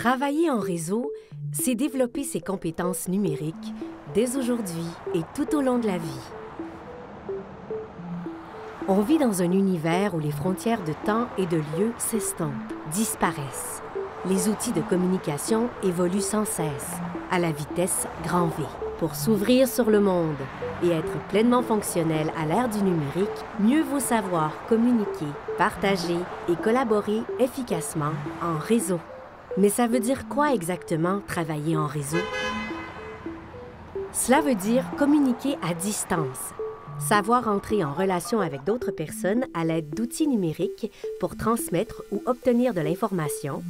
Travailler en réseau, c'est développer ses compétences numériques dès aujourd'hui et tout au long de la vie. On vit dans un univers où les frontières de temps et de lieu s'estompent, disparaissent. Les outils de communication évoluent sans cesse, à la vitesse grand V. Pour s'ouvrir sur le monde et être pleinement fonctionnel à l'ère du numérique, mieux vaut savoir communiquer, partager et collaborer efficacement en réseau. Mais ça veut dire quoi exactement, travailler en réseau? Cela veut dire communiquer à distance, savoir entrer en relation avec d'autres personnes à l'aide d'outils numériques pour transmettre ou obtenir de l'information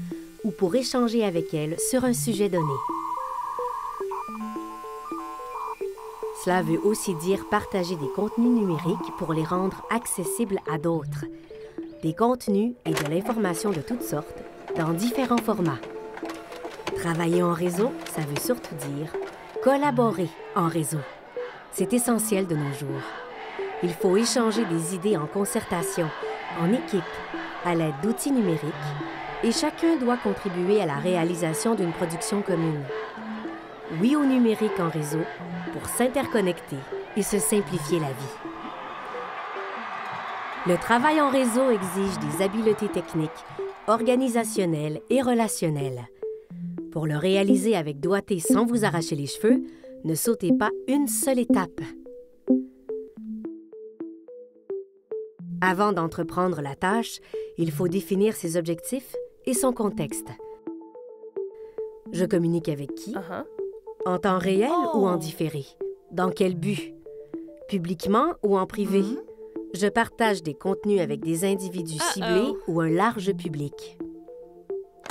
ou pour échanger avec elles sur un sujet donné. Cela veut aussi dire partager des contenus numériques pour les rendre accessibles à d'autres. Des contenus et de l'information de toutes sortes, dans différents formats. Travailler en réseau, ça veut surtout dire collaborer en réseau. C'est essentiel de nos jours. Il faut échanger des idées en concertation, en équipe, à l'aide d'outils numériques, et chacun doit contribuer à la réalisation d'une production commune. Oui au numérique en réseau pour s'interconnecter et se simplifier la vie. Le travail en réseau exige des habiletés techniques, organisationnelles et relationnelles. Pour le réaliser avec doigté sans vous arracher les cheveux, ne sautez pas une seule étape. Avant d'entreprendre la tâche, il faut définir ses objectifs et son contexte. Je communique avec qui? En temps réel ou en différé? Dans quel but? Publiquement ou en privé? Je partage des contenus avec des individus ciblés ou un large public.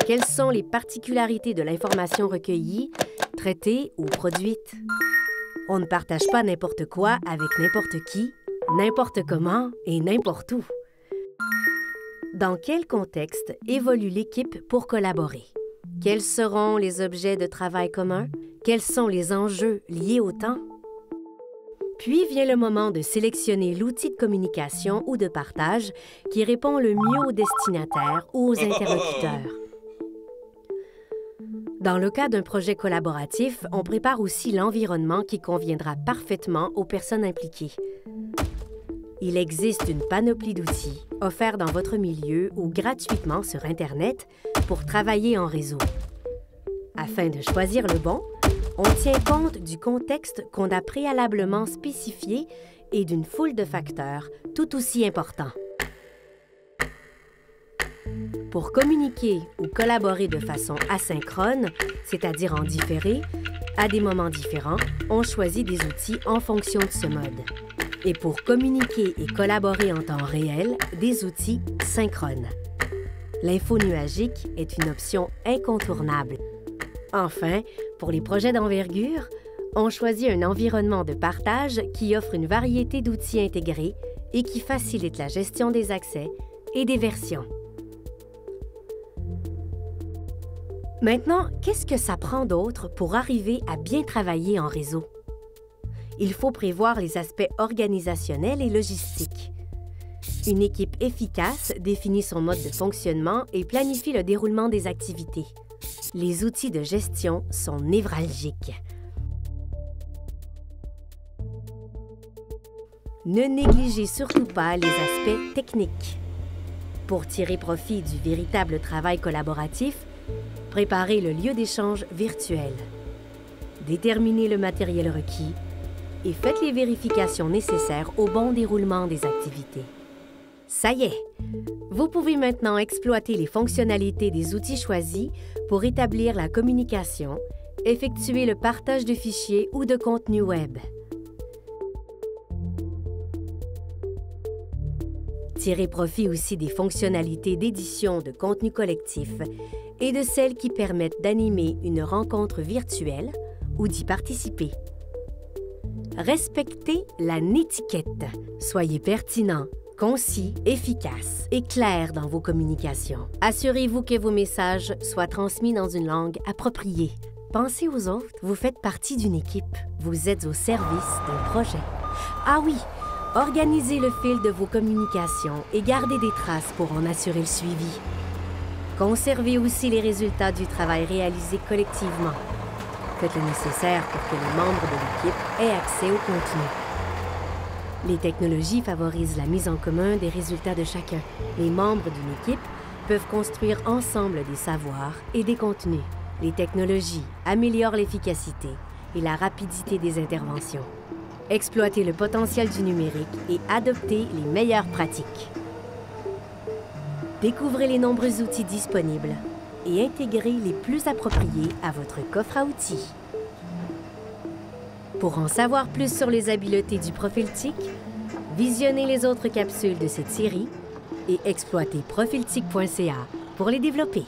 Quelles sont les particularités de l'information recueillie, traitée ou produite? On ne partage pas n'importe quoi avec n'importe qui, n'importe comment et n'importe où. Dans quel contexte évolue l'équipe pour collaborer? Quels seront les objets de travail communs? Quels sont les enjeux liés au temps? Puis vient le moment de sélectionner l'outil de communication ou de partage qui répond le mieux aux destinataires ou aux interlocuteurs. Dans le cas d'un projet collaboratif, on prépare aussi l'environnement qui conviendra parfaitement aux personnes impliquées. Il existe une panoplie d'outils offerts dans votre milieu ou gratuitement sur Internet pour travailler en réseau. Afin de choisir le bon, on tient compte du contexte qu'on a préalablement spécifié et d'une foule de facteurs tout aussi importants. Pour communiquer ou collaborer de façon asynchrone, c'est-à-dire en différé, à des moments différents, on choisit des outils en fonction de ce mode. Et pour communiquer et collaborer en temps réel, des outils synchrones. L'info nuagique est une option incontournable. Enfin, pour les projets d'envergure, on choisit un environnement de partage qui offre une variété d'outils intégrés et qui facilite la gestion des accès et des versions. Maintenant, qu'est-ce que ça prend d'autre pour arriver à bien travailler en réseau? Il faut prévoir les aspects organisationnels et logistiques. Une équipe efficace définit son mode de fonctionnement et planifie le déroulement des activités. Les outils de gestion sont névralgiques. Ne négligez surtout pas les aspects techniques. Pour tirer profit du véritable travail collaboratif, préparez le lieu d'échange virtuel. Déterminez le matériel requis et faites les vérifications nécessaires au bon déroulement des activités. Ça y est! Vous pouvez maintenant exploiter les fonctionnalités des outils choisis pour établir la communication, effectuer le partage de fichiers ou de contenus web. Tirez profit aussi des fonctionnalités d'édition de contenu collectif et de celles qui permettent d'animer une rencontre virtuelle ou d'y participer. Respectez la netiquette. Soyez pertinent, concis, efficace et clair dans vos communications. Assurez-vous que vos messages soient transmis dans une langue appropriée. Pensez aux autres, vous faites partie d'une équipe. Vous êtes au service d'un projet. Ah oui! Organisez le fil de vos communications et gardez des traces pour en assurer le suivi. Conservez aussi les résultats du travail réalisé collectivement. Faites le nécessaire pour que les membres de l'équipe aient accès au contenu. Les technologies favorisent la mise en commun des résultats de chacun. Les membres d'une équipe peuvent construire ensemble des savoirs et des contenus. Les technologies améliorent l'efficacité et la rapidité des interventions. Exploitez le potentiel du numérique et adoptez les meilleures pratiques. Découvrez les nombreux outils disponibles et intégrez les plus appropriés à votre coffre à outils. Pour en savoir plus sur les habiletés du profil TIC, visionnez les autres capsules de cette série et exploitez profiltic.ca pour les développer.